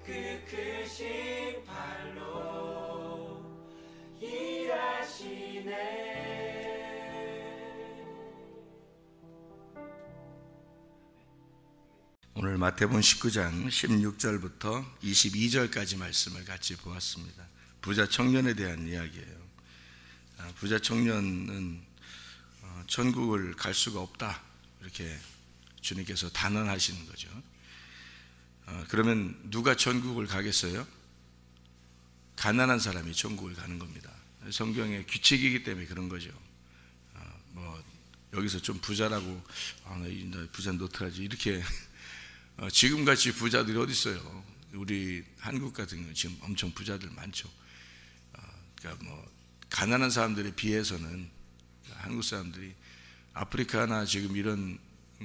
그 크신 팔로 일하시네. 오늘 마태복음 19장 16절부터 22절까지 말씀을 같이 보았습니다. 부자 청년에 대한 이야기예요. 부자 청년은 천국을 갈 수가 없다, 이렇게 주님께서 단언하시는 거죠. 그러면 누가 천국을 가겠어요? 가난한 사람이 천국을 가는 겁니다. 성경의 규칙이기 때문에 그런 거죠. 여기서 좀 부자라고, 나 부자 노트하지, 이렇게 지금같이 부자들이 어디 있어요? 우리 한국 같은 경우 지금 엄청 부자들 많죠. 그러니까 가난한 사람들에 비해서는 한국 사람들이 아프리카나 지금 이런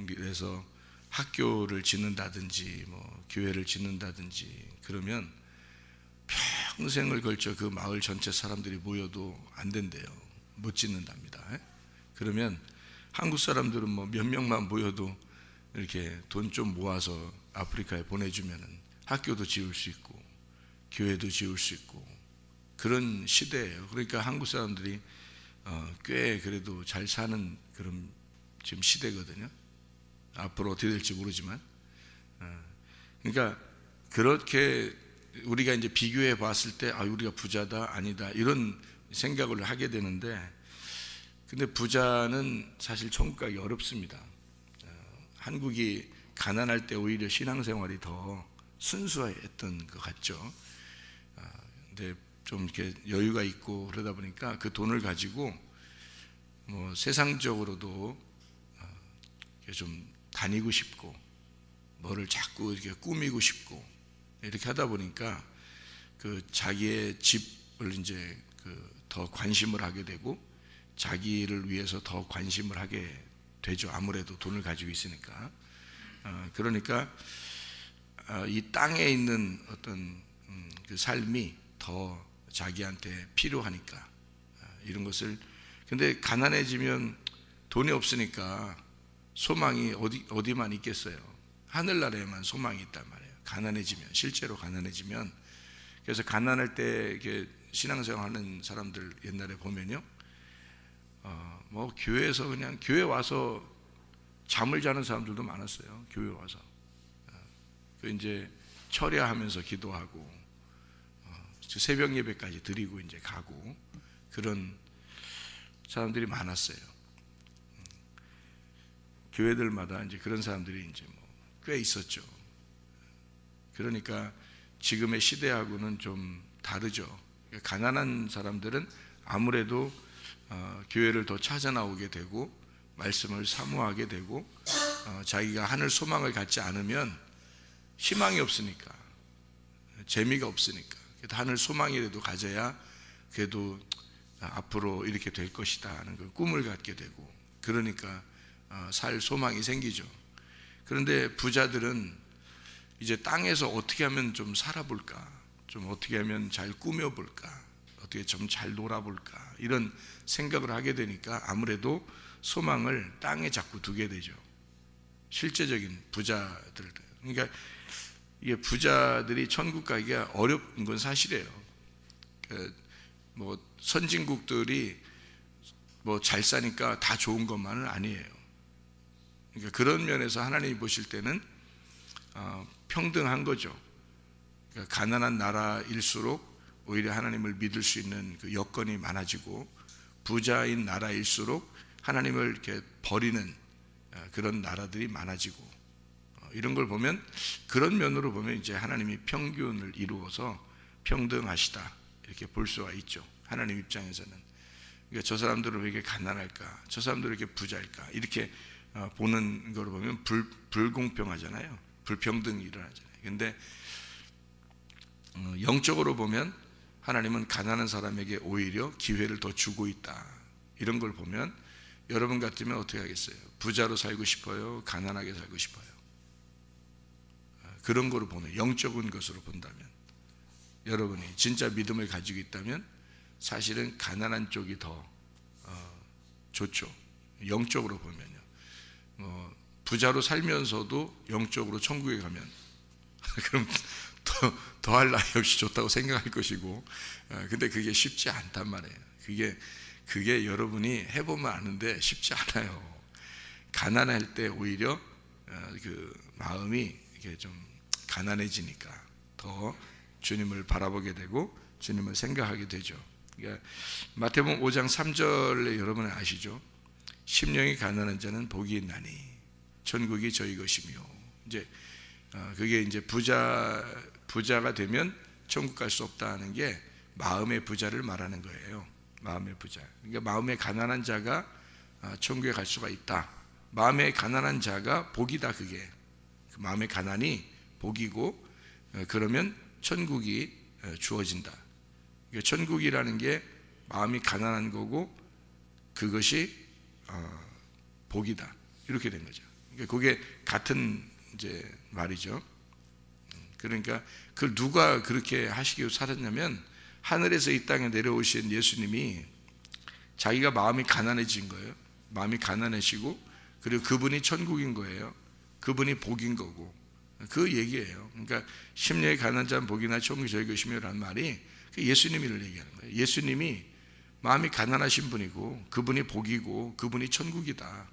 데서 학교를 짓는다든지 교회를 짓는다든지 그러면 평생을 걸쳐 그 마을 전체 사람들이 모여도 안 된대요. 못 짓는답니다. 그러면 한국 사람들은 몇 명만 모여도 이렇게 돈 좀 모아서 아프리카에 보내주면은 학교도 지을 수 있고 교회도 지을 수 있고 그런 시대예요. 그러니까 한국 사람들이 꽤 그래도 잘 사는 그런 지금 시대거든요. 앞으로 어떻게 될지 모르지만, 그러니까 그렇게 우리가 이제 비교해 봤을 때 우리가 부자다 아니다 이런 생각을 하게 되는데, 근데 부자는 사실 천국 가기 어렵습니다. 한국이 가난할 때 오히려 신앙생활이 더 순수했던 것 같죠. 근데 좀 이렇게 여유가 있고 그러다 보니까 그 돈을 가지고 세상적으로도 좀 다니고 싶고 뭐를 자꾸 이렇게 꾸미고 싶고 이렇게 하다 보니까 그 자기의 집을 이제 더 관심을 하게 되고 자기를 위해서 더 관심을 하게 되죠. 아무래도 돈을 가지고 있으니까. 그러니까 이 땅에 있는 어떤 그 삶이 더 자기한테 필요하니까 이런 것을. 근데 가난해지면 돈이 없으니까 소망이 어디만 있겠어요? 하늘나라에만 소망이 있단 말이에요. 가난해지면, 실제로 가난해지면. 그래서 가난할 때 이렇게 신앙생활하는 사람들 옛날에 보면요, 교회에서 그냥 교회 와서 잠을 자는 사람들도 많았어요. 교회 와서 이제 철야하면서 기도하고 새벽 예배까지 드리고 이제 가고 그런 사람들이 많았어요. 교회들마다 이제 그런 사람들이 이제 꽤 있었죠. 그러니까 지금의 시대하고는 좀 다르죠. 가난한 사람들은 아무래도 교회를 더 찾아 나오게 되고 말씀을 사모하게 되고 자기가 하늘 소망을 갖지 않으면 희망이 없으니까, 재미가 없으니까, 하늘 소망이라도 가져야 그래도 앞으로 이렇게 될 것이다 하는 그 꿈을 갖게 되고, 그러니까 살 소망이 생기죠. 그런데 부자들은 이제 땅에서 어떻게 하면 좀 살아볼까, 좀 어떻게 하면 잘 꾸며볼까, 어떻게 좀 잘 놀아볼까 이런 생각을 하게 되니까 아무래도 소망을 땅에 자꾸 두게 되죠. 실제적인 부자들. 그러니까 이게 부자들이 천국 가기가 어려운 건 사실이에요. 선진국들이 잘 사니까 다 좋은 것만은 아니에요. 그러니까 그런 면에서 하나님이 보실 때는 평등한 거죠. 그러니까 가난한 나라일수록 오히려 하나님을 믿을 수 있는 그 여건이 많아지고, 부자인 나라일수록 하나님을 이렇게 버리는 그런 나라들이 많아지고, 이런 걸 보면, 그런 면으로 보면 이제 하나님이 평균을 이루어서 평등하시다 이렇게 볼 수가 있죠. 하나님 입장에서는. 그러니까 저 사람들은 왜 이렇게 가난할까, 저 사람들은 왜 이렇게 부자일까, 이렇게 보는 걸 보면 불공평하잖아요. 불평등이 일어나잖아요. 근데 영적으로 보면 하나님은 가난한 사람에게 오히려 기회를 더 주고 있다, 이런 걸 보면 여러분 같으면 어떻게 하겠어요? 부자로 살고 싶어요? 가난하게 살고 싶어요? 그런 거로 보는, 영적인 것으로 본다면, 여러분이 진짜 믿음을 가지고 있다면 사실은 가난한 쪽이 더 좋죠. 영적으로 보면요. 부자로 살면서도 영적으로 천국에 가면 그럼 더할 나위 없이 줬다고 생각할 것이고, 근데 그게 쉽지 않단 말이에요. 그게 여러분이 해보면 아는데 쉽지 않아요. 가난할 때 오히려 그 마음이 이게 좀 가난해지니까 더 주님을 바라보게 되고 주님을 생각하게 되죠. 그러니까 마태복음 5장 3절에 여러분 아시죠? 심령이 가난한 자는 복이 있나니 천국이 저희 것이며, 이제 그게 이제 부자가 되면 천국 갈 수 없다는 게 마음의 부자를 말하는 거예요. 마음의 부자. 그러니까 마음에 가난한 자가 천국에 갈 수가 있다. 마음에 가난한 자가 복이다. 그게 마음의 가난이 복이고, 그러면 천국이 주어진다. 그러니까 천국이라는 게 마음이 가난한 거고 그것이 복이다. 이렇게 된 거죠. 그러니까 그게 같은 이제 말이죠. 그러니까 그걸 누가 그렇게 하시기로 살았냐면, 하늘에서 이 땅에 내려오신 예수님이 자기가 마음이 가난해진 거예요. 마음이 가난해지고, 그리고 그분이 천국인 거예요. 그분이 복인 거고, 그 얘기예요. 그러니까 심령이 가난한 자는 복이나 천국이 저희 것이며 라는 말이 예수님을 얘기하는 거예요. 예수님이 마음이 가난하신 분이고 그분이 복이고 그분이 천국이다.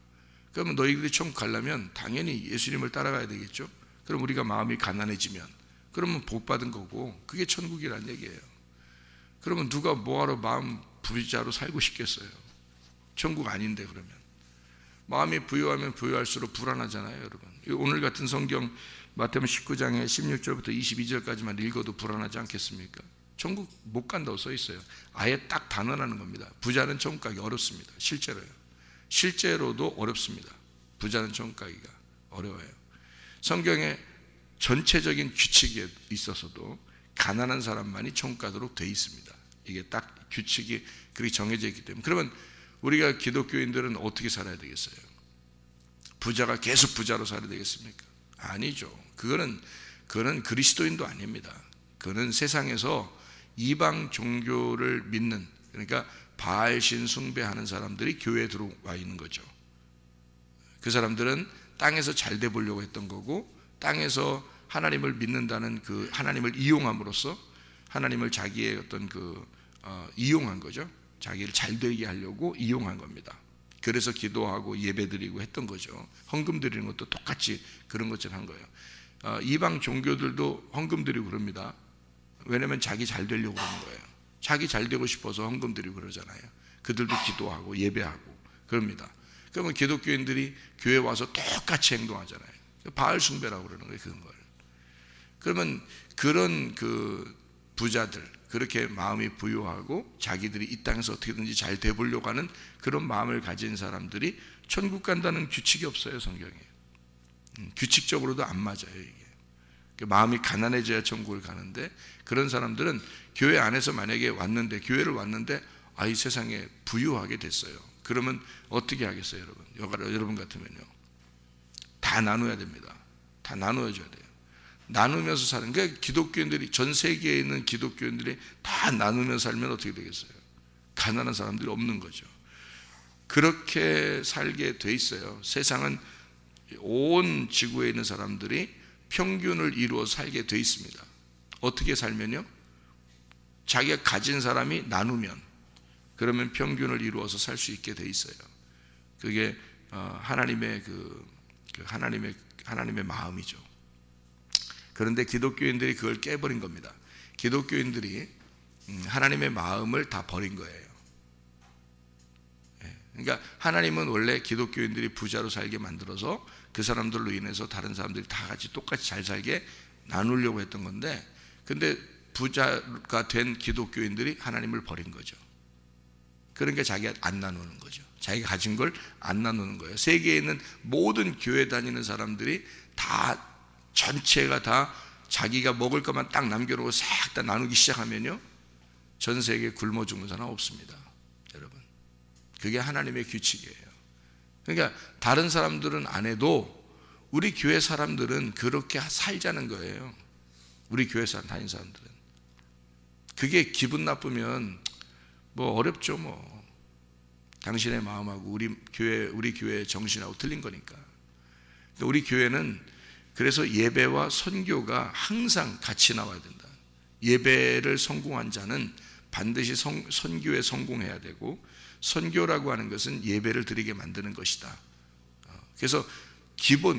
그러면 너희들이 천국 가려면 당연히 예수님을 따라가야 되겠죠. 그럼 우리가 마음이 가난해지면 그러면 복 받은 거고 그게 천국이란 얘기예요. 그러면 누가 뭐하러 마음 부자로 살고 싶겠어요? 천국 아닌데. 그러면 마음이 부유하면 부유할수록 불안하잖아요, 여러분. 오늘 같은 성경 마태복음 19장에 16절부터 22절까지만 읽어도 불안하지 않겠습니까? 천국 못 간다고 써 있어요. 아예 딱 단언하는 겁니다. 부자는 천국 가기 어렵습니다. 실제로요. 실제로도 어렵습니다. 부자는 천국 가기가 어려워요. 성경에 전체적인 규칙에 있어서도 가난한 사람만이 천국 가도록 돼 있습니다. 이게 딱 규칙이 그렇게 정해져 있기 때문에. 그러면 우리가 기독교인들은 어떻게 살아야 되겠어요? 부자가 계속 부자로 살아야 되겠습니까? 아니죠. 그거는 그리스도인도 아닙니다. 그거는 세상에서 이방 종교를 믿는, 그러니까 바알신 숭배하는 사람들이 교회에 들어와 있는 거죠. 그 사람들은 땅에서 잘 돼 보려고 했던 거고, 땅에서 하나님을 믿는다는 그 하나님을 이용함으로써 하나님을 자기의 어떤 이용한 거죠. 자기를 잘 되게 하려고 이용한 겁니다. 그래서 기도하고 예배드리고 했던 거죠. 헌금 드리는 것도 똑같이 그런 것처럼 한 거예요. 이방 종교들도 헌금 드리고 그럽니다. 왜냐하면 자기 잘 되려고 그러는 거예요. 자기 잘 되고 싶어서 헌금 드리고 그러잖아요. 그들도 기도하고 예배하고 그럽니다. 그러면 기독교인들이 교회 와서 똑같이 행동하잖아요. 바알 숭배라고 그러는 거예요, 그런 걸. 그러면 그런 그 부자들, 그렇게 마음이 부유하고 자기들이 이 땅에서 어떻게든지 잘 돼보려고 하는 그런 마음을 가진 사람들이 천국 간다는 규칙이 없어요, 성경에. 규칙적으로도 안 맞아요, 이게. 마음이 가난해져야 천국을 가는데, 그런 사람들은 교회 안에서 만약에 왔는데, 교회를 왔는데 이 세상에 부유하게 됐어요. 그러면 어떻게 하겠어요, 여러분? 여러분 같으면요, 다 나눠야 됩니다. 다 나눠줘야 돼요. 나누면서 사는, 그러니까 기독교인들이, 전 세계에 있는 기독교인들이 다 나누면서 살면 어떻게 되겠어요? 가난한 사람들이 없는 거죠. 그렇게 살게 돼 있어요. 세상은 온 지구에 있는 사람들이 평균을 이루어 살게 돼 있습니다. 어떻게 살면요? 자기가 가진 사람이 나누면, 그러면 평균을 이루어서 살 수 있게 돼 있어요. 그게 하나님의 하나님의 마음이죠. 그런데 기독교인들이 그걸 깨버린 겁니다. 기독교인들이 하나님의 마음을 다 버린 거예요. 그러니까 하나님은 원래 기독교인들이 부자로 살게 만들어서 그 사람들로 인해서 다른 사람들이 다 같이 똑같이 잘 살게 나누려고 했던 건데, 근데 부자가 된 기독교인들이 하나님을 버린 거죠. 그러니까 자기가 안 나누는 거죠. 자기가 가진 걸 안 나누는 거예요. 세계에 있는 모든 교회 다니는 사람들이 다, 전체가 다 자기가 먹을 것만 딱 남겨놓고 싹 다 나누기 시작하면요, 전 세계에 굶어 죽는 사람 없습니다, 여러분. 그게 하나님의 규칙이에요. 그러니까 다른 사람들은 안 해도 우리 교회 사람들은 그렇게 살자는 거예요. 우리 교회 사람, 다니는 사람들은. 그게 기분 나쁘면 뭐 어렵죠, 뭐. 당신의 마음하고 우리 교회 정신하고 틀린 거니까. 우리 교회는 그래서 예배와 선교가 항상 같이 나와야 된다. 예배를 성공한 자는 반드시 선교에 성공해야 되고, 선교라고 하는 것은 예배를 드리게 만드는 것이다. 그래서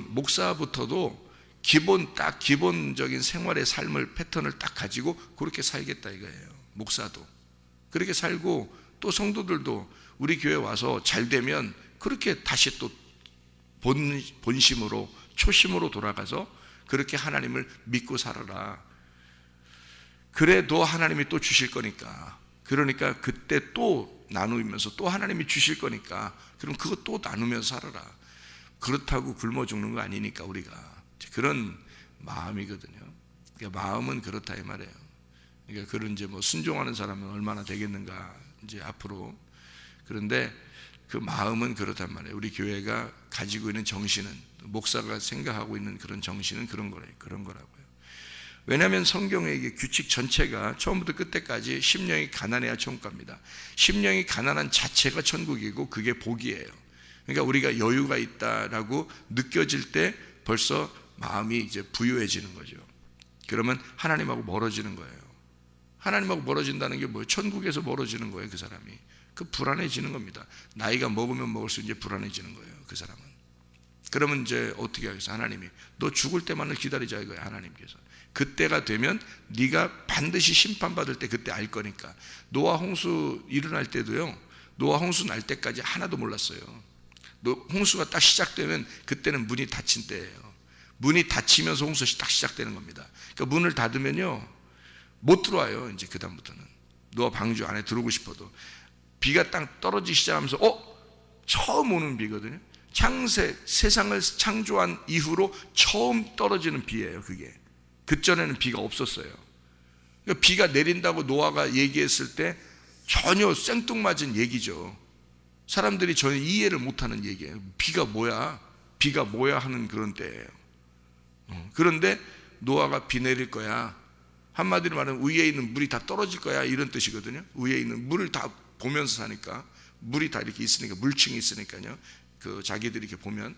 목사부터도 기본적인 생활의 삶을 패턴을 딱 가지고 그렇게 살겠다 이거예요. 목사도 그렇게 살고, 또 성도들도 우리 교회 와서 잘 되면 그렇게 다시 또 본심으로, 초심으로 돌아가서 그렇게 하나님을 믿고 살아라. 그래도 하나님이 또 주실 거니까, 그러니까 그때 또 나누면서 또 하나님이 주실 거니까, 그럼 그거 또 나누면서 살아라. 그렇다고 굶어 죽는 거 아니니까 우리가. 그런 마음이거든요. 그러니까 마음은 그렇다 이 말이에요. 그러니까 그런 이제 뭐 순종하는 사람은 얼마나 되겠는가 이제 앞으로. 그런데 그 마음은 그렇단 말이에요. 우리 교회가 가지고 있는 정신은, 목사가 생각하고 있는 그런 정신은 그런 거라고요. 왜냐하면 성경의 이게 규칙 전체가 처음부터 끝까지 심령이 가난해야 천국 갑니다. 심령이 가난한 자체가 천국이고 그게 복이에요. 그러니까 우리가 여유가 있다라고 느껴질 때 벌써 마음이 이제 부유해지는 거죠. 그러면 하나님하고 멀어지는 거예요. 하나님하고 멀어진다는 게 뭐예요? 천국에서 멀어지는 거예요. 그 사람이 그 불안해지는 겁니다. 나이가 먹으면 먹을수록 이제 불안해지는 거예요. 그 사람은. 그러면 이제 어떻게 하겠어요? 하나님이 너 죽을 때만을 기다리자 이거예요. 하나님께서. 그때가 되면 네가 반드시 심판받을 때 그때 알 거니까. 노아 홍수 일어날 때도요, 노아 홍수 날 때까지 하나도 몰랐어요. 홍수가 딱 시작되면 그때는 문이 닫힌 때예요. 문이 닫히면서 홍수가 딱 시작되는 겁니다. 그러니까 문을 닫으면요 못 들어와요. 이제 그 다음부터는 노아 방주 안에 들어오고 싶어도. 비가 딱 떨어지기 시작하면서 처음 오는 비거든요. 세상을 창조한 이후로 처음 떨어지는 비예요. 그게 그전에는 비가 없었어요. 그러니까 비가 내린다고 노아가 얘기했을 때 전혀 생뚱맞은 얘기죠. 사람들이 전혀 이해를 못하는 얘기예요. 비가 뭐야 하는 그런 때예요. 그런데 노아가 비 내릴 거야, 한마디로 말하면 위에 있는 물이 다 떨어질 거야 이런 뜻이거든요. 위에 있는 물을 다 보면서 사니까, 물이 다 이렇게 있으니까, 물층이 있으니까요. 그 자기들이 이렇게 보면.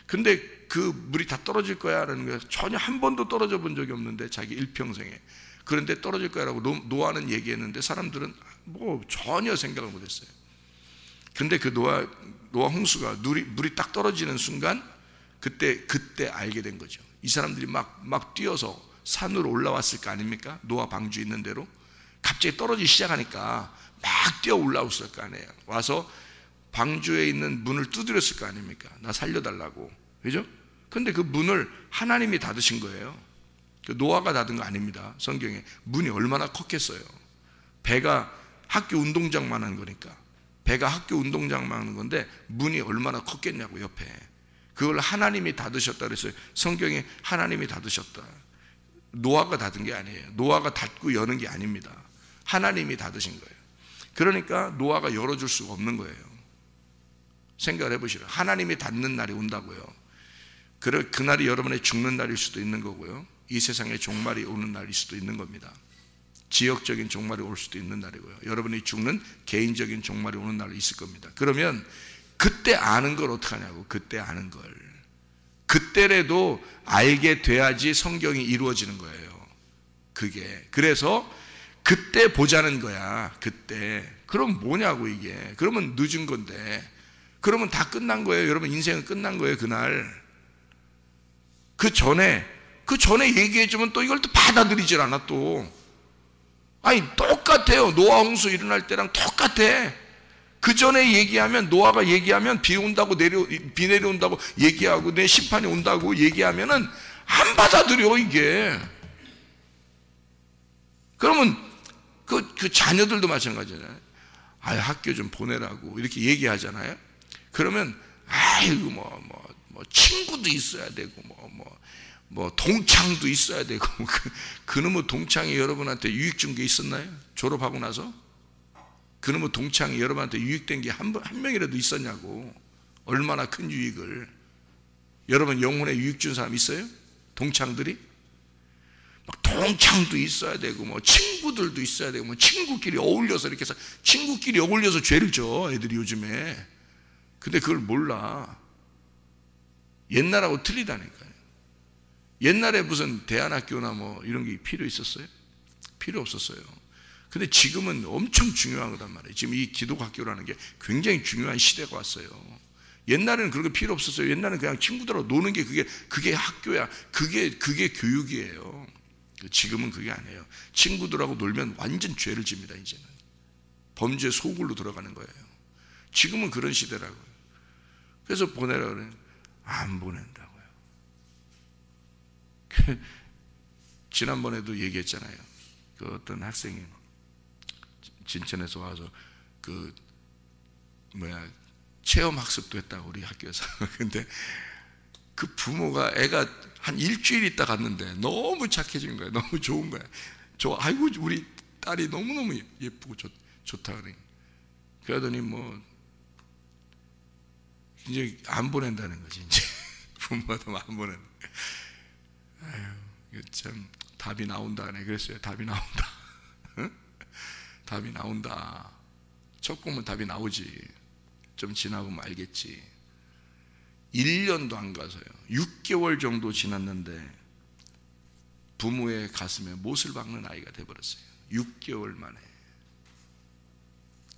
근데 그 물이 다 떨어질 거야라는 거 전혀 한 번도 떨어져 본 적이 없는데, 자기 일평생에. 그런데 떨어질 거야라고 노아는 얘기했는데 사람들은 뭐 전혀 생각을 못했어요. 근데 그 노아 홍수가 물이 딱 떨어지는 순간 그때 알게 된 거죠. 이 사람들이 막 뛰어서 산으로 올라왔을 거 아닙니까? 노아 방주 있는 대로 갑자기 떨어지기 시작하니까 막 뛰어 올라왔을 거 아니에요. 와서 방주에 있는 문을 두드렸을 거 아닙니까? 나 살려달라고. 그죠? 근데 그 문을 하나님이 닫으신 거예요. 그 노아가 닫은 거 아닙니다. 성경에. 문이 얼마나 컸겠어요. 배가 학교 운동장만 한 거니까. 배가 학교 운동장만 하는 건데 문이 얼마나 컸겠냐고. 옆에 그걸 하나님이 닫으셨다 그랬어요. 성경에 하나님이 닫으셨다. 노아가 닫은 게 아니에요. 노아가 닫고 여는 게 아닙니다. 하나님이 닫으신 거예요. 그러니까 노아가 열어줄 수가 없는 거예요. 생각을 해보시라. 하나님이 닫는 날이 온다고요. 그날이 여러분의 죽는 날일 수도 있는 거고요, 이 세상에 종말이 오는 날일 수도 있는 겁니다. 지역적인 종말이 올 수도 있는 날이고요, 여러분이 죽는 개인적인 종말이 오는 날이 있을 겁니다. 그러면 그때 아는 걸 어떻게 하냐고. 그때 아는 걸 그때라도 알게 돼야지 성경이 이루어지는 거예요. 그게 그래서 그때 보자는 거야. 그때. 그럼 뭐냐고. 이게 그러면 늦은 건데, 그러면 다 끝난 거예요. 여러분 인생은 끝난 거예요. 그날. 그 전에 얘기해주면 또 이걸 또 받아들이질 않아. 또 아니 똑같아요. 노아 홍수 일어날 때랑 똑같아. 그 전에 얘기하면, 노아가 얘기하면 비 온다고 비 내려온다고 얘기하고 내 심판이 온다고 얘기하면은 안 받아들여. 이게 그러면 그 자녀들도 마찬가지잖아요. 학교 좀 보내라고 이렇게 얘기하잖아요. 그러면 아이고 뭐 친구도 있어야 되고 뭐 동창도 있어야 되고. 그놈의 동창이 여러분한테 유익 준 게 있었나요? 졸업하고 나서 그놈의 동창이 여러분한테 유익된 게 한 명이라도 있었냐고. 얼마나 큰 유익을. 여러분 영혼에 유익 준 사람 있어요? 동창들이? 막 동창도 있어야 되고 뭐 친구들도 있어야 되고 뭐 친구끼리 어울려서 이렇게 해서 친구끼리 어울려서 죄를 져 애들이 요즘에. 근데 그걸 몰라. 옛날하고 틀리다니까요. 옛날에 무슨 대안학교나 뭐 이런 게 필요 있었어요? 필요 없었어요. 근데 지금은 엄청 중요한 거단 말이에요. 지금 이 기독학교라는 게 굉장히 중요한 시대가 왔어요. 옛날에는 그런 거 필요 없었어요. 옛날에는 그냥 친구들하고 노는 게 그게 학교야. 그게 교육이에요. 지금은 그게 아니에요. 친구들하고 놀면 완전 죄를 집니다. 이제는 범죄 소굴로 들어가는 거예요. 지금은 그런 시대라고요. 그래서 보내라 그래요. 안 보낸다고요. 지난번에도 얘기했잖아요. 그 어떤 학생이 진천에서 와서 체험학습도 했다고 우리 학교에서. 근데 그 부모가 애가 한 일주일 있다 갔는데 너무 착해진 거야. 너무 좋은 거야. 아이고 우리 딸이 너무너무 예쁘고 좋다 그래. 그러더니 뭐 이제 안 보낸다는 거지. 이제 부모가 안 보낸다. 아유, 참 답이 나온다네. 그랬어요. 답이 나온다. 응? 답이 나온다. 첫 보면 답이 나오지. 좀 지나고 알겠지. 1년도 안 가서요. 6개월 정도 지났는데 부모의 가슴에 못을 박는 아이가 돼버렸어요. 6개월 만에.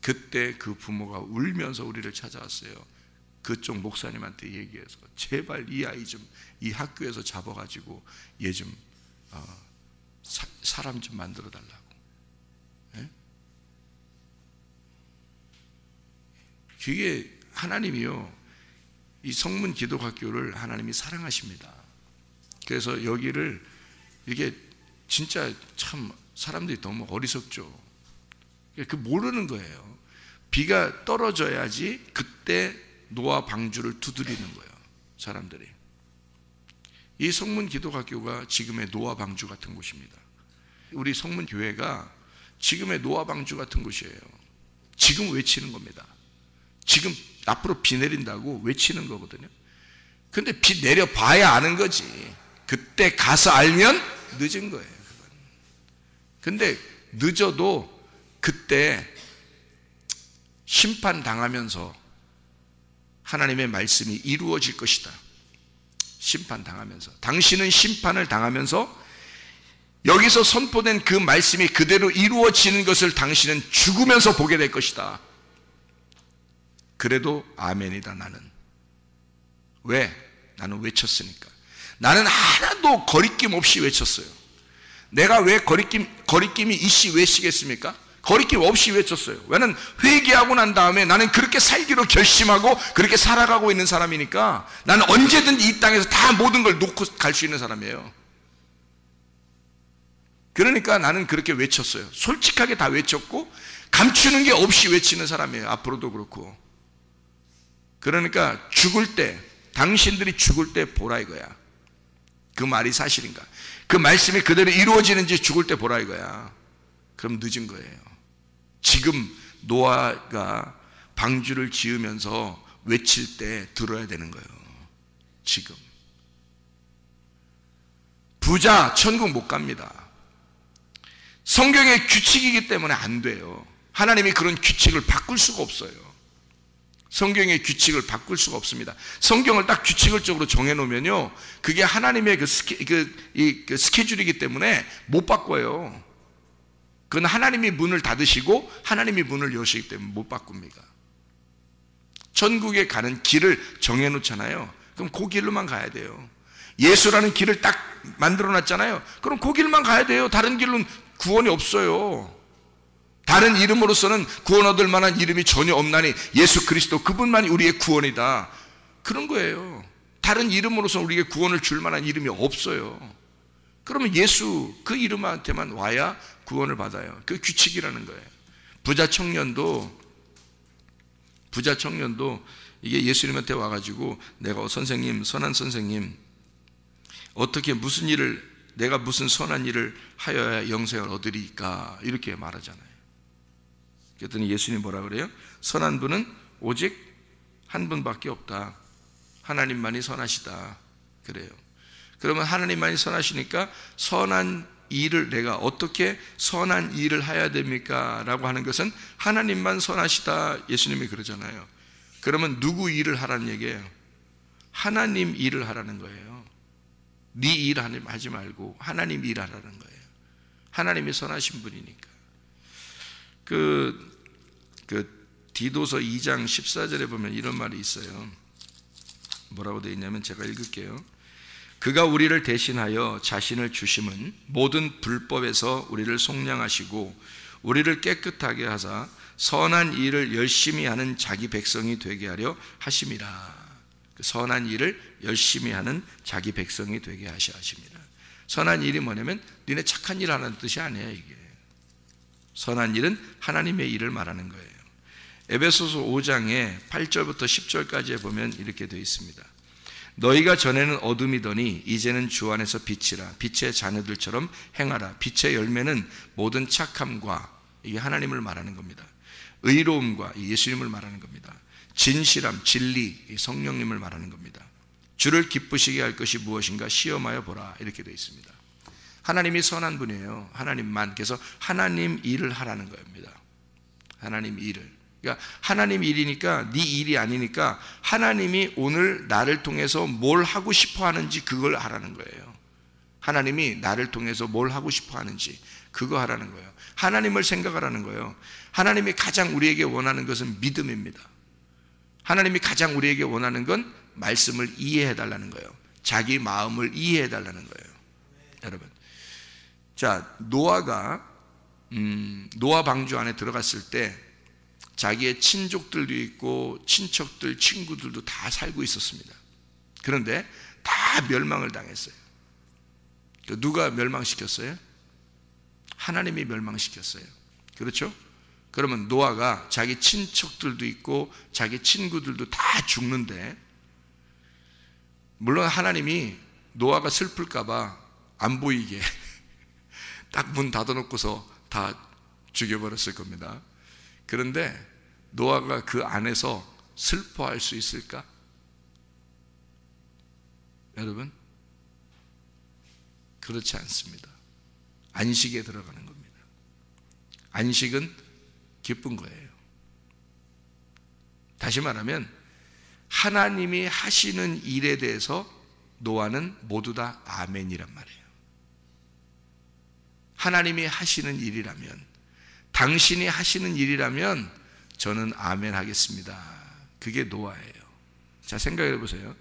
그때 그 부모가 울면서 우리를 찾아왔어요. 그쪽 목사님한테 얘기해서 제발 이 아이 좀 이 학교에서 잡아가지고 얘 좀 사람 좀 만들어 달라고. 예? 그게 하나님이요, 이 성문 기독학교를 하나님이 사랑하십니다. 그래서 여기를 이게 진짜 참 사람들이 너무 어리석죠. 그 모르는 거예요. 비가 떨어져야지 그때 노아 방주를 두드리는 거예요. 사람들이. 이 성문 기독학교가 지금의 노아 방주 같은 곳입니다. 우리 성문 교회가 지금의 노아 방주 같은 곳이에요. 지금 외치는 겁니다. 지금 앞으로 비 내린다고 외치는 거거든요. 근데 비 내려봐야 아는 거지. 그때 가서 알면 늦은 거예요. 그건. 근데 늦어도 그때 심판당하면서 하나님의 말씀이 이루어질 것이다. 심판당하면서, 당신은 심판을 당하면서 여기서 선포된 그 말씀이 그대로 이루어지는 것을 당신은 죽으면서 보게 될 것이다. 그래도 아멘이다. 나는 왜? 나는 외쳤으니까. 나는 하나도 거리낌 없이 외쳤어요. 내가 왜 거리낌이 이씨 외치겠습니까? 거리낌 없이 외쳤어요. 왜냐면 회개하고 난 다음에 나는 그렇게 살기로 결심하고 그렇게 살아가고 있는 사람이니까 나는 언제든 이 땅에서 다 모든 걸 놓고 갈 수 있는 사람이에요. 그러니까 나는 그렇게 외쳤어요. 솔직하게 다 외쳤고 감추는 게 없이 외치는 사람이에요. 앞으로도 그렇고. 그러니까 죽을 때, 당신들이 죽을 때 보라 이거야. 그 말이 사실인가? 그 말씀이 그대로 이루어지는지 죽을 때 보라 이거야. 그럼 늦은 거예요. 지금 노아가 방주를 지으면서 외칠 때 들어야 되는 거예요. 지금. 부자 천국 못 갑니다. 성경의 규칙이기 때문에 안 돼요. 하나님이 그런 규칙을 바꿀 수가 없어요. 성경의 규칙을 바꿀 수가 없습니다. 성경을 딱 규칙을적으로 정해놓으면요, 그게 하나님의 그 스케줄이기 때문에 못 바꿔요. 그건 하나님이 문을 닫으시고 하나님이 문을 여시기 때문에 못 바꿉니다. 천국에 가는 길을 정해놓잖아요. 그럼 그 길로만 가야 돼요. 예수라는 길을 딱 만들어놨잖아요. 그럼 그 길만 가야 돼요. 다른 길로는 구원이 없어요. 다른 이름으로서는 구원 얻을 만한 이름이 전혀 없나니 예수 그리스도 그분만이 우리의 구원이다. 그런 거예요. 다른 이름으로서 우리에게 구원을 줄 만한 이름이 없어요. 그러면 예수 그 이름한테만 와야 구원을 받아요. 그 규칙이라는 거예요. 부자 청년도 이게 예수님한테 와가지고 내가 선생님, 선한 선생님, 어떻게 내가 무슨 선한 일을 하여야 영생을 얻으리까 이렇게 말하잖아요. 그랬더니 예수님이 뭐라 그래요? 선한 분은 오직 한 분밖에 없다. 하나님만이 선하시다. 그래요. 그러면 하나님만이 선하시니까 선한 일을 내가 어떻게 선한 일을 해야 됩니까? 라고 하는 것은 하나님만 선하시다. 예수님이 그러잖아요. 그러면 누구 일을 하라는 얘기예요? 하나님 일을 하라는 거예요. 네 일 하지 말고 하나님 일하라는 거예요. 하나님이 선하신 분이니까. 디도서 2장 14절에 보면 이런 말이 있어요. 뭐라고 되어 있냐면 제가 읽을게요. 그가 우리를 대신하여 자신을 주심은 모든 불법에서 우리를 속량하시고 우리를 깨끗하게 하사 선한 일을 열심히 하는 자기 백성이 되게 하려 하심이라. 선한 일을 열심히 하는 자기 백성이 되게 하심이라. 선한 일이 뭐냐면 니네 착한 일 하는 뜻이 아니에요. 이게 선한 일은 하나님의 일을 말하는 거예요. 에베소서 5장에 8절부터 10절까지에 보면 이렇게 되어 있습니다. 너희가 전에는 어둠이더니 이제는 주 안에서 빛이라. 빛의 자녀들처럼 행하라. 빛의 열매는 모든 착함과, 이게 하나님을 말하는 겁니다. 의로움과, 예수님을 말하는 겁니다. 진실함, 진리, 성령님을 말하는 겁니다. 주를 기쁘시게 할 것이 무엇인가 시험하여 보라. 이렇게 되어 있습니다. 하나님이 선한 분이에요. 하나님만. 그래서 하나님 일을 하라는 겁니다. 하나님 일을. 그러니까 하나님 일이니까 네 일이 아니니까 하나님이 오늘 나를 통해서 뭘 하고 싶어 하는지 그걸 하라는 거예요. 하나님이 나를 통해서 뭘 하고 싶어 하는지 그거 하라는 거예요. 하나님을 생각하라는 거예요. 하나님이 가장 우리에게 원하는 것은 믿음입니다. 하나님이 가장 우리에게 원하는 건 말씀을 이해해 달라는 거예요. 자기 마음을 이해해 달라는 거예요. 여러분, 자, 노아 방주 안에 들어갔을 때 자기의 친족들도 있고 친척들, 친구들도 다 살고 있었습니다. 그런데 다 멸망을 당했어요. 누가 멸망시켰어요? 하나님이 멸망시켰어요. 그렇죠? 그러면 노아가 자기 친척들도 있고 자기 친구들도 다 죽는데, 물론 하나님이 노아가 슬플까봐 안 보이게 딱 문 닫아놓고서 다 죽여버렸을 겁니다. 그런데 노아가 그 안에서 슬퍼할 수 있을까? 여러분, 그렇지 않습니다. 안식에 들어가는 겁니다. 안식은 기쁜 거예요. 다시 말하면 하나님이 하시는 일에 대해서 노아는 모두 다 아멘이란 말이에요. 하나님이 하시는 일이라면, 당신이 하시는 일이라면 저는 아멘 하겠습니다. 그게 노아예요. 자, 생각해 보세요.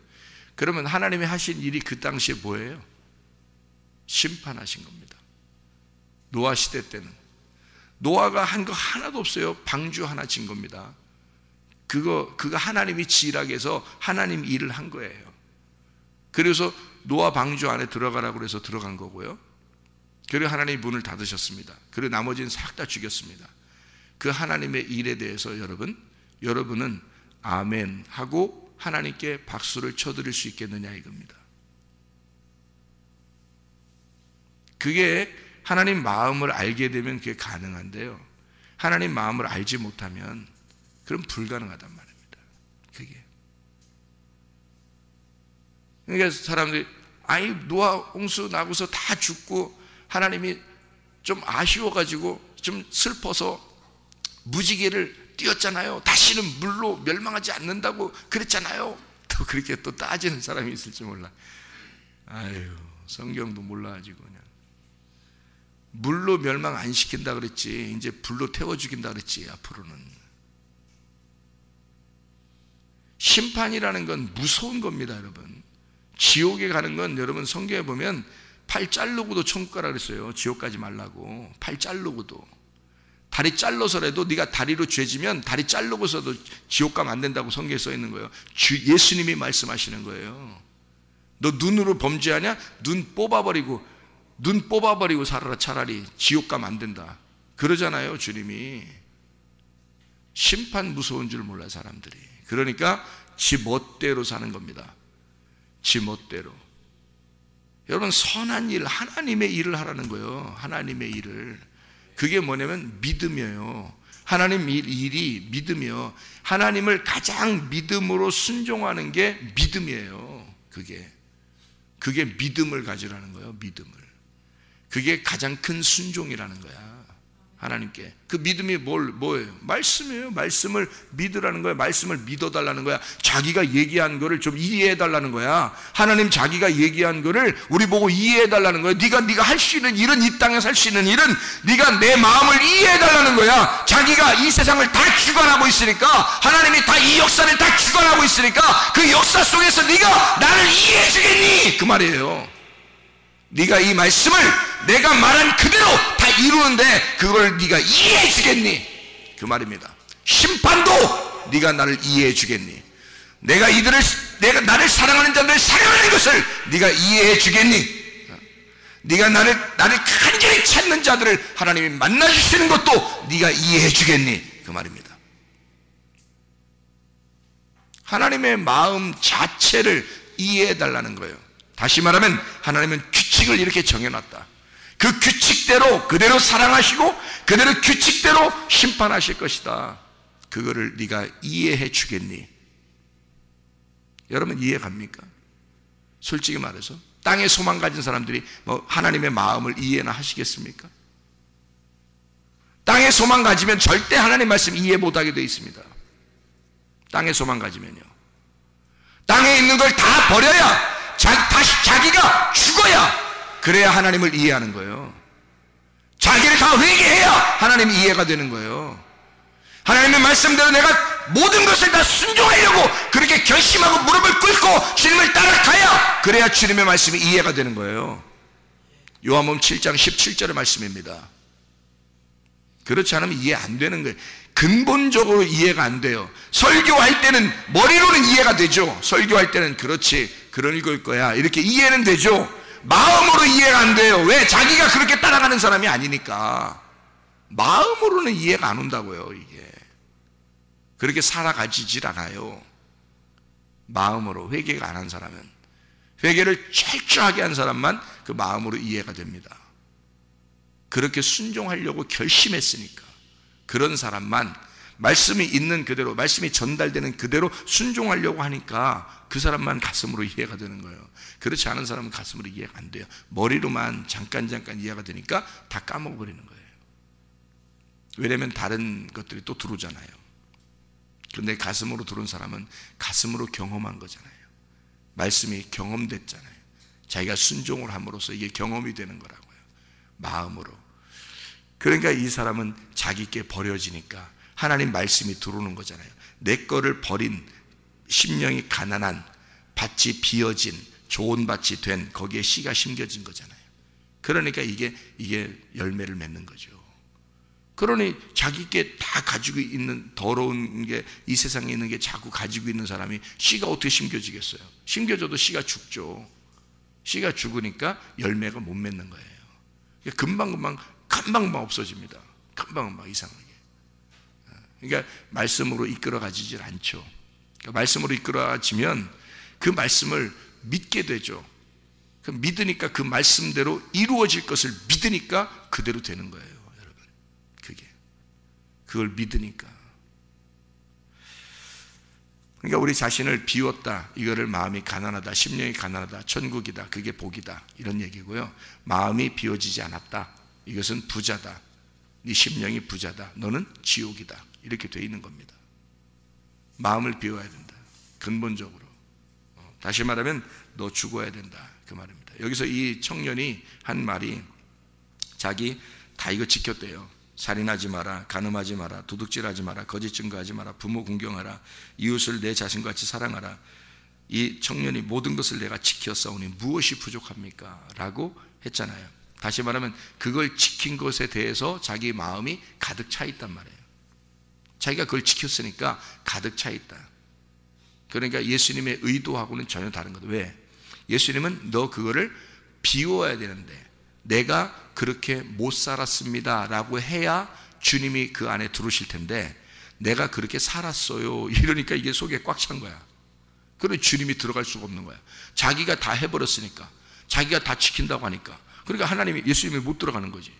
그러면 하나님이 하신 일이 그 당시에 뭐예요? 심판하신 겁니다. 노아 시대 때는 노아가 한 거 하나도 없어요. 방주 하나 진 겁니다. 그거 하나님이 지으라고 해서 하나님 일을 한 거예요. 그래서 노아 방주 안에 들어가라고 해서 들어간 거고요. 그리고 하나님이 문을 닫으셨습니다. 그리고 나머지는 싹 다 죽였습니다. 그 하나님의 일에 대해서 여러분은 아멘 하고 하나님께 박수를 쳐드릴 수 있겠느냐 이겁니다. 그게 하나님 마음을 알게 되면 그게 가능한데요, 하나님 마음을 알지 못하면 그럼 불가능하단 말입니다. 그게. 그러니까 사람들이 노아 홍수 나고서 다 죽고 하나님이 좀 아쉬워가지고 좀 슬퍼서 무지개를 띄웠잖아요. 다시는 물로 멸망하지 않는다고 그랬잖아요. 또 그렇게 또 따지는 사람이 있을지 몰라. 아유, 성경도 몰라가지고 그냥 물로 멸망 안 시킨다 그랬지 이제 불로 태워 죽인다 그랬지. 앞으로는 심판이라는 건 무서운 겁니다. 여러분, 지옥에 가는 건 여러분 성경에 보면 팔 자르고도 천국 가라 그랬어요. 지옥 가지 말라고. 팔 자르고도. 다리 잘라서라도 네가 다리로 죄지면 다리 자르고서도 지옥 가면 안 된다고 성경에 써 있는 거예요. 예수님이 말씀하시는 거예요. 너 눈으로 범죄하냐? 눈 뽑아버리고 살아라. 차라리 지옥 가면 안 된다 그러잖아요. 주님이. 심판 무서운 줄 몰라 사람들이. 그러니까 지 멋대로 사는 겁니다. 지 멋대로. 여러분, 선한 일, 하나님의 일을 하라는 거예요. 하나님의 일을. 그게 뭐냐면 믿음이에요. 하나님 일이 믿음이요. 하나님을 가장 믿음으로 순종하는 게 믿음이에요. 그게 믿음을 가지라는 거예요. 믿음을. 그게 가장 큰 순종이라는 거야. 하나님께. 그 믿음이 뭐예요? 말씀이에요. 말씀을 믿으라는 거야. 말씀을 믿어달라는 거야. 자기가 얘기한 거를 좀 이해해달라는 거야. 하나님 자기가 얘기한 거를 우리 보고 이해해달라는 거야. 네가 할 수 있는 일은, 이 땅에서 할 수 있는 일은 네가 내 마음을 이해해달라는 거야. 자기가 이 세상을 다 주관하고 있으니까, 하나님이 다 이 역사를 다 주관하고 있으니까 그 역사 속에서 네가 나를 이해해 주겠니? 그 말이에요. 네가 이 말씀을 내가 말한 그대로 다 이루는데 그걸 네가 이해해 주겠니? 그 말입니다. 심판도 네가 나를 이해해 주겠니? 내가 나를 사랑하는 자들을 사랑하는 것을 네가 이해해 주겠니? 네가 나를 간절히 찾는 자들을 하나님이 만나 주시는 것도 네가 이해해 주겠니? 그 말입니다. 하나님의 마음 자체를 이해해 달라는 거예요. 다시 말하면 하나님은 규칙을 이렇게 정해놨다. 그 규칙대로 그대로 사랑하시고 그대로 규칙대로 심판하실 것이다. 그거를 네가 이해해 주겠니? 여러분 이해 갑니까? 솔직히 말해서 땅에 소망 가진 사람들이 하나님의 마음을 이해나 하시겠습니까? 땅에 소망 가지면 절대 하나님 말씀 이해 못하게 되어 있습니다. 땅에 소망 가지면요, 땅에 있는 걸 다 버려야, 다시 자기가 죽어야, 그래야 하나님을 이해하는 거예요. 자기를 다 회개해야 하나님이 이해가 되는 거예요. 하나님의 말씀대로 내가 모든 것을 다 순종하려고 그렇게 결심하고 무릎을 꿇고 주님을 따라가야, 그래야 주님의 말씀이 이해가 되는 거예요. 요한복음 7장 17절의 말씀입니다. 그렇지 않으면 이해 안 되는 거예요. 근본적으로 이해가 안 돼요. 설교할 때는 머리로는 이해가 되죠. 설교할 때는 그렇지, 그런 걸 거야, 이렇게 이해는 되죠. 마음으로 이해가 안 돼요. 왜? 자기가 그렇게 따라가는 사람이 아니니까. 마음으로는 이해가 안 온다고요. 이게 그렇게 살아가지질 않아요. 마음으로 회개가 안 한 사람은, 회개를 철저하게 한 사람만 그 마음으로 이해가 됩니다. 그렇게 순종하려고 결심했으니까 그런 사람만, 말씀이 있는 그대로, 말씀이 전달되는 그대로 순종하려고 하니까 그 사람만 가슴으로 이해가 되는 거예요. 그렇지 않은 사람은 가슴으로 이해가 안 돼요. 머리로만 잠깐 이해가 되니까 다 까먹어버리는 거예요. 왜냐면 다른 것들이 또 들어오잖아요. 그런데 가슴으로 들어온 사람은 가슴으로 경험한 거잖아요. 말씀이 경험됐잖아요. 자기가 순종을 함으로써 이게 경험이 되는 거라고요. 마음으로. 그러니까 이 사람은 자기께 버려지니까 하나님 말씀이 들어오는 거잖아요. 내 거를 버린, 심령이 가난한, 밭이 비어진, 좋은 밭이 된, 거기에 씨가 심겨진 거잖아요. 그러니까 이게 열매를 맺는 거죠. 그러니 자기께 다 가지고 있는 더러운 게, 이 세상에 있는 게 자꾸 가지고 있는 사람이 씨가 어떻게 심겨지겠어요? 심겨져도 씨가 죽죠. 씨가 죽으니까 열매가 못 맺는 거예요. 금방 없어집니다. 금방 이상하게. 그러니까 말씀으로 이끌어 가지질 않죠. 그러니까 말씀으로 이끌어 가지면 그 말씀을 믿게 되죠. 믿으니까 그 말씀대로 이루어질 것을 믿으니까 그대로 되는 거예요, 여러분. 그걸 믿으니까. 그러니까 우리 자신을 비웠다, 이거를 마음이 가난하다, 심령이 가난하다, 천국이다, 그게 복이다, 이런 얘기고요. 마음이 비워지지 않았다, 이것은 부자다, 네 심령이 부자다, 너는 지옥이다, 이렇게 돼 있는 겁니다. 마음을 비워야 된다, 근본적으로. 다시 말하면 너 죽어야 된다, 그 말입니다. 여기서 이 청년이 한 말이, 자기 다 이거 지켰대요. 살인하지 마라, 간음하지 마라, 도둑질하지 마라, 거짓 증거하지 마라, 부모 공경하라, 이웃을 내 자신같이 사랑하라. 이 청년이 모든 것을 내가 지켰사오니 무엇이 부족합니까? 라고 했잖아요. 다시 말하면 그걸 지킨 것에 대해서 자기 마음이 가득 차 있단 말이에요. 자기가 그걸 지켰으니까 가득 차 있다. 그러니까 예수님의 의도하고는 전혀 다른 거다. 왜? 예수님은 너 그거를 비워야 되는데, 내가 그렇게 못 살았습니다 라고 해야 주님이 그 안에 들어오실 텐데, 내가 그렇게 살았어요 이러니까 이게 속에 꽉 찬 거야. 그러니 주님이 들어갈 수가 없는 거야. 자기가 다 해버렸으니까, 자기가 다 지킨다고 하니까. 그러니까 하나님이, 예수님이 못 들어가는 거지.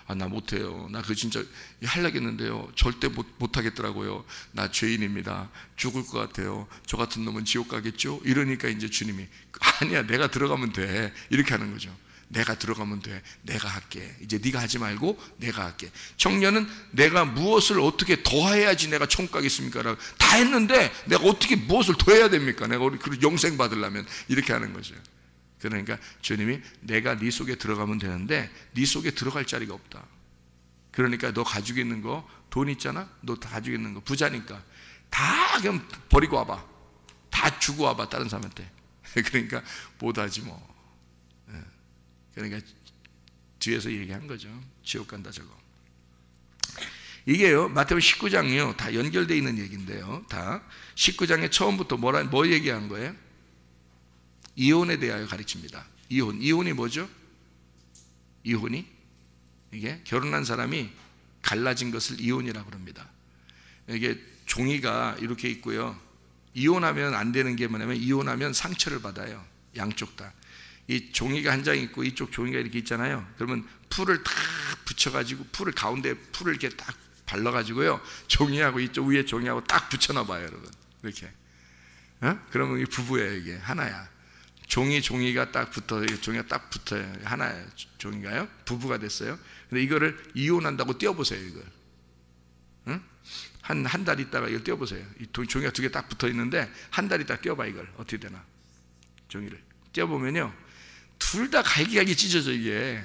아, 나 못해요. 나 그거 진짜 하려겠는데요. 절대 못하겠더라고요. 나 죄인입니다. 죽을 것 같아요. 저 같은 놈은 지옥 가겠죠? 이러니까 이제 주님이, 아니야, 내가 들어가면 돼, 이렇게 하는 거죠. 내가 들어가면 돼. 내가 할게. 이제 네가 하지 말고 내가 할게. 청년은 내가 무엇을 어떻게 더 해야지 내가 천국 가겠습니까? 라고 다 했는데 내가 어떻게 무엇을 더 해야 됩니까? 내가 우리 영생 받으려면 이렇게 하는 거죠. 그러니까 주님이 내가 네 속에 들어가면 되는데 네 속에 들어갈 자리가 없다. 그러니까 너 가지고 있는 거, 돈 있잖아? 너 다 가지고 있는 거, 부자니까 다 그냥 버리고 와봐. 다 주고 와봐, 다른 사람한테. 그러니까 못하지 뭐. 그러니까 뒤에서 얘기한 거죠. 지옥 간다 저거. 이게요, 마태복음 19장이요, 다 연결되어 있는 얘기인데요. 다 19장에 처음부터 뭐 얘기한 거예요? 이혼에 대하여 가르칩니다. 이혼이 뭐죠? 이혼이 이게 결혼한 사람이 갈라진 것을 이혼이라고 합니다. 이게 종이가 이렇게 있고요. 이혼하면 안 되는 게 뭐냐면, 이혼하면 상처를 받아요. 양쪽 다. 이 종이가 한 장 있고 이쪽 종이가 이렇게 있잖아요. 그러면 풀을 딱 붙여가지고, 풀을 가운데 풀을 이렇게 딱 발라가지고요, 종이하고 이쪽 위에 종이하고 딱 붙여놔봐요, 여러분. 이렇게. 그러면 이 부부예요. 이게 하나야. 종이가 딱 붙어, 종이가 딱 붙어요. 하나예요. 종이가요. 부부가 됐어요. 근데 이거를 이혼한다고 떼어보세요, 이걸. 한 달 있다가 이걸 떼어보세요. 이 종이가 두 개 딱 붙어 있는데 한 달 있다가 떼어봐, 이걸. 어떻게 되나? 종이를 떼어보면요, 둘 다 갈기갈기 찢어져, 이게.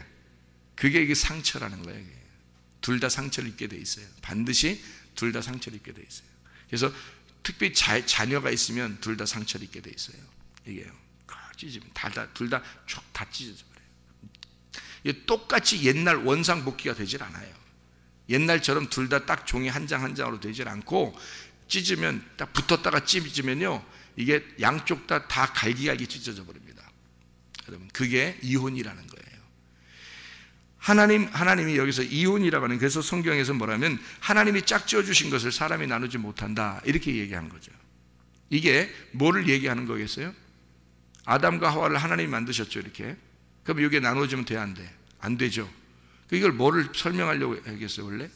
이게 상처라는 거예요. 이게. 둘 다 상처를 입게 돼 있어요. 반드시 둘 다 상처를 입게 돼 있어요. 그래서 특별히 자녀가 있으면 둘 다 상처를 입게 돼 있어요. 이게요. 찢으면 둘 다 다 찢어져 버려요. 이게 똑같이 옛날 원상복귀가 되질 않아요. 옛날처럼 둘 다 딱 종이 한 장 한 장으로 되질 않고, 찢으면 딱 붙었다가 찢으면요, 이게 양쪽 다 갈기갈기 찢어져 버립니다. 여러분, 그게 이혼이라는 거예요. 하나님이 여기서 이혼이라고 하는, 그래서 성경에서 뭐라면 하나님이 짝지어 주신 것을 사람이 나누지 못한다, 이렇게 얘기한 거죠. 이게 뭐를 얘기하는 거겠어요? 아담과 하와를 하나님이 만드셨죠, 이렇게. 그럼 이게 나누어지면 돼, 안 돼? 안 되죠. 이걸 뭐를 설명하려고 하겠어요, 원래?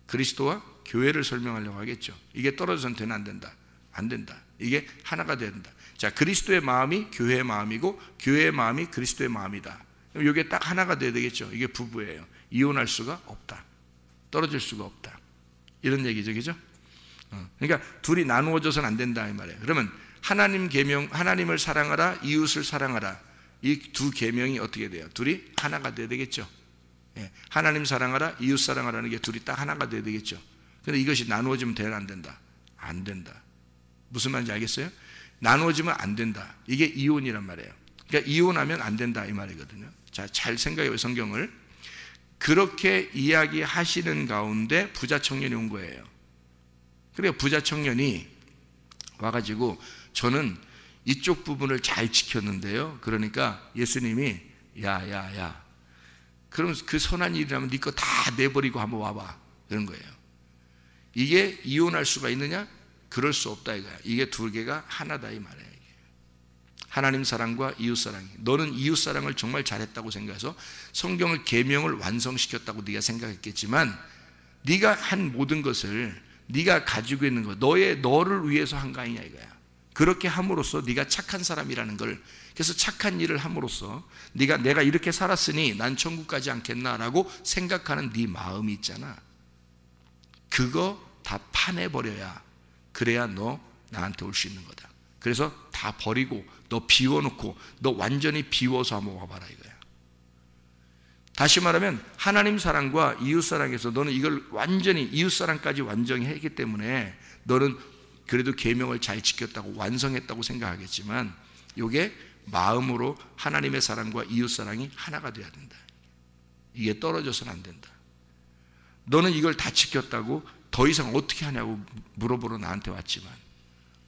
그리스도와 교회를 설명하려고 하겠죠. 이게 떨어져서는 되나 안 된다? 안 된다. 이게 하나가 된다. 자, 그리스도의 마음이 교회의 마음이고 교회의 마음이 그리스도의 마음이다. 그럼 이게 딱 하나가 돼야 되겠죠. 이게 부부예요. 이혼할 수가 없다. 떨어질 수가 없다. 이런 얘기죠, 그죠? 그러니까 둘이 나누어져서는 안 된다, 이 말이에요. 그러면 하나님 계명, 하나님을 사랑하라, 이웃을 사랑하라, 이 두 계명이 어떻게 돼요? 둘이 하나가 돼야 되겠죠. 하나님 사랑하라, 이웃 사랑하라는 게 둘이 딱 하나가 돼야 되겠죠. 근데 이것이 나누어지면 되나 안 된다? 안 된다. 무슨 말인지 알겠어요? 나누어지면 안 된다. 이게 이혼이란 말이에요. 그러니까 이혼하면 안 된다, 이 말이거든요. 자, 잘 생각해요, 성경을. 그렇게 이야기하시는 가운데 부자 청년이 온 거예요. 그래요, 부자 청년이 와가지고, 저는 이쪽 부분을 잘 지켰는데요. 그러니까 예수님이 야, 그럼 그 선한 일이라면 네 거 다 내버리고 한번 와봐, 그런 거예요. 이게 이혼할 수가 있느냐? 그럴 수 없다, 이거야. 이게 두 개가 하나다, 이 말이에요. 하나님 사랑과 이웃 사랑이. 너는 이웃 사랑을 정말 잘했다고 생각해서 성경을 계명을 완성시켰다고 네가 생각했겠지만, 네가 한 모든 것을, 네가 가지고 있는 것, 너를 위해서 한 거 아니냐, 이거야. 그렇게 함으로써 네가 착한 사람이라는 걸, 그래서 착한 일을 함으로써 내가 이렇게 살았으니 난 천국 가지 않겠나라고 생각하는 네 마음이 있잖아. 그거 다 파내버려야, 그래야 너 나한테 올 수 있는 거다. 그래서 다 버리고 너 비워놓고, 너 완전히 비워서 한번 와봐라, 이거야. 다시 말하면 하나님 사랑과 이웃 사랑에서 너는 이걸 완전히, 이웃 사랑까지 완전히 했기 때문에 너는 그래도 계명을 잘 지켰다고, 완성했다고 생각하겠지만, 이게 마음으로 하나님의 사랑과 이웃 사랑이 하나가 돼야 된다. 이게 떨어져서는 안 된다. 너는 이걸 다 지켰다고 더 이상 어떻게 하냐고 물어보러 나한테 왔지만,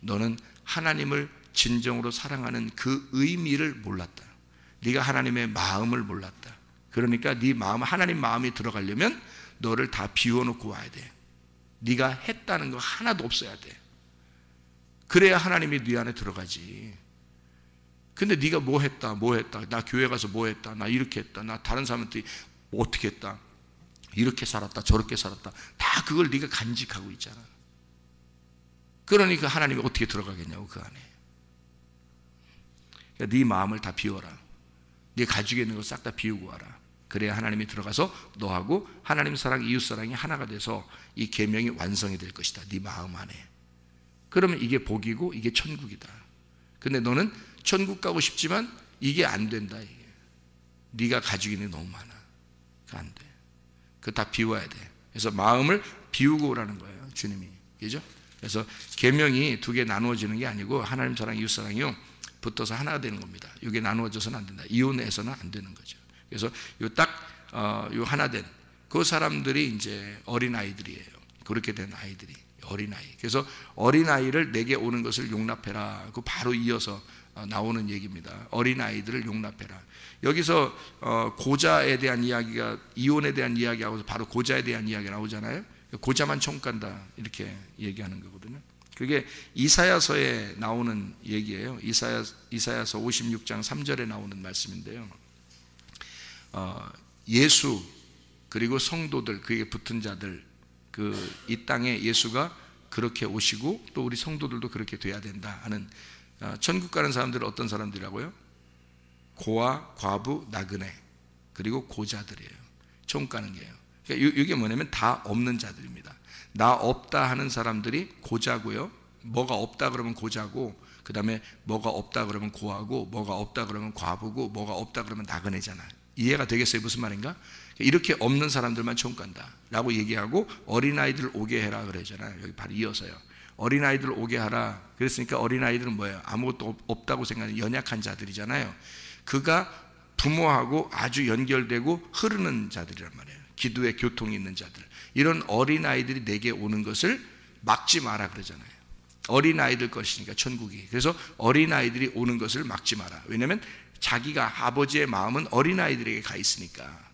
너는 하나님을 진정으로 사랑하는 그 의미를 몰랐다. 네가 하나님의 마음을 몰랐다. 그러니까 네 마음, 하나님 마음이 들어가려면 너를 다 비워놓고 와야 돼. 네가 했다는 거 하나도 없어야 돼. 그래야 하나님이 네 안에 들어가지. 근데 네가 뭐 했다, 나 교회 가서 뭐 했다, 나 이렇게 했다, 나 다른 사람한테 어떻게 했다, 이렇게 살았다, 저렇게 살았다, 다 그걸 네가 간직하고 있잖아. 그러니까 하나님이 어떻게 들어가겠냐고, 그 안에. 그러니까 네 마음을 다 비워라. 네 가지고 있는 거 싹 다 비우고 와라. 그래야 하나님이 들어가서 너하고 하나님 사랑, 이웃 사랑이 하나가 돼서 이 계명이 완성이 될 것이다. 네 마음 안에. 그러면 이게 복이고 이게 천국이다. 근데 너는 천국 가고 싶지만 이게 안 된다. 이게 네가 가지고 있는 게 너무 많아. 그거 안 돼. 그거 다 비워야 돼. 그래서 마음을 비우고 오라는 거예요, 주님이. 그죠? 그래서 계명이 두 개 나누어지는 게 아니고 하나님 사랑, 이웃 사랑이요 붙어서 하나가 되는 겁니다. 이게 나누어져서는 안 된다. 이혼해서는 안 되는 거죠. 그래서 요 하나 된 그 사람들이 이제 어린 아이들이에요. 그렇게 된 아이들이 어린 아이. 그래서 어린 아이를 내게 오는 것을 용납해라. 그 바로 이어서 나오는 얘기입니다. 어린 아이들을 용납해라. 여기서 고자에 대한 이야기가 이혼에 대한 이야기하고서 바로 고자에 대한 이야기가 나오잖아요. 고자만 천국 간다 이렇게 얘기하는 거거든요. 그게 이사야서에 나오는 얘기예요. 이사야서 56장 3절에 나오는 말씀인데요. 예수 그리고 성도들 그에 붙은 자들 이 땅에 예수가 그렇게 오시고 또 우리 성도들도 그렇게 돼야 된다 하는 천국 가는 사람들은 어떤 사람들이라고요? 고아, 과부, 나그네 그리고 고자들이에요. 천국 가는 게요. 그러니까 이게 뭐냐면 다 없는 자들입니다. 나 없다 하는 사람들이 고자고요. 뭐가 없다 그러면 고자고 그 다음에 뭐가 없다 그러면 고아고 뭐가 없다 그러면 과부고 뭐가 없다 그러면 나그네잖아요. 이해가 되겠어요? 무슨 말인가? 이렇게 없는 사람들만 천국 간다 라고 얘기하고 어린아이들 오게 해라 그러잖아요. 여기 바로 이어서요. 어린아이들 오게 하라. 그랬으니까 어린아이들은 뭐예요? 아무것도 없다고 생각하는 연약한 자들이잖아요. 그가 부모하고 아주 연결되고 흐르는 자들이란 말이에요. 기도에 교통이 있는 자들. 이런 어린아이들이 내게 오는 것을 막지 마라 그러잖아요. 어린아이들 것이니까 천국이. 그래서 어린아이들이 오는 것을 막지 마라. 왜냐하면 자기가 아버지의 마음은 어린아이들에게 가 있으니까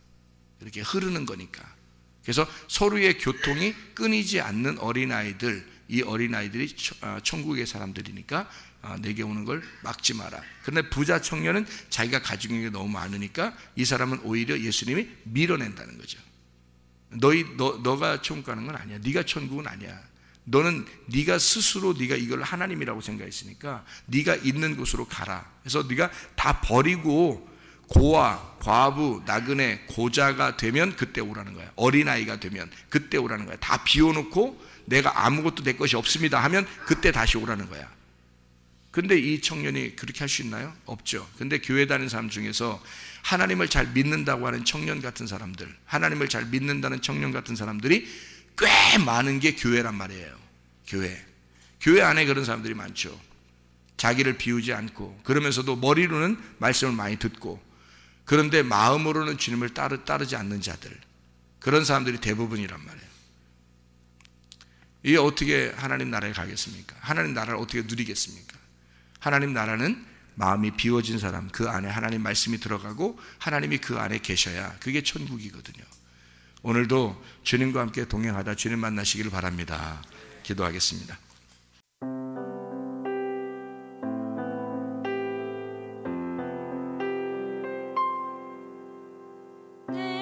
이렇게 흐르는 거니까. 그래서 서로의 교통이 끊이지 않는 어린아이들, 이 어린아이들이 천국의 사람들이니까 내게 오는 걸 막지 마라. 그런데 부자 청년은 자기가 가지고 있는 게 너무 많으니까 이 사람은 오히려 예수님이 밀어낸다는 거죠. 너가 천국 가는 건 아니야. 네가 천국은 아니야. 너는 네가 스스로 네가 이걸 하나님이라고 생각했으니까 네가 있는 곳으로 가라. 그래서 네가 다 버리고 고아, 과부, 나그네, 고자가 되면 그때 오라는 거야. 어린아이가 되면 그때 오라는 거야. 다 비워놓고 내가 아무것도 내 것이 없습니다 하면 그때 다시 오라는 거야. 근데 이 청년이 그렇게 할 수 있나요? 없죠. 근데 교회 다니는 사람 중에서 하나님을 잘 믿는다고 하는 청년 같은 사람들, 하나님을 잘 믿는다는 청년 같은 사람들이 꽤 많은 게 교회란 말이에요. 교회 안에 그런 사람들이 많죠. 자기를 비우지 않고 그러면서도 머리로는 말씀을 많이 듣고 그런데 마음으로는 주님을 따르지 않는 자들, 그런 사람들이 대부분이란 말이에요. 이게 어떻게 하나님 나라에 가겠습니까? 하나님 나라를 어떻게 누리겠습니까? 하나님 나라는 마음이 비워진 사람, 그 안에 하나님 말씀이 들어가고 하나님이 그 안에 계셔야 그게 천국이거든요. 오늘도 주님과 함께 동행하다 주님 만나시기를 바랍니다. 기도하겠습니다. 내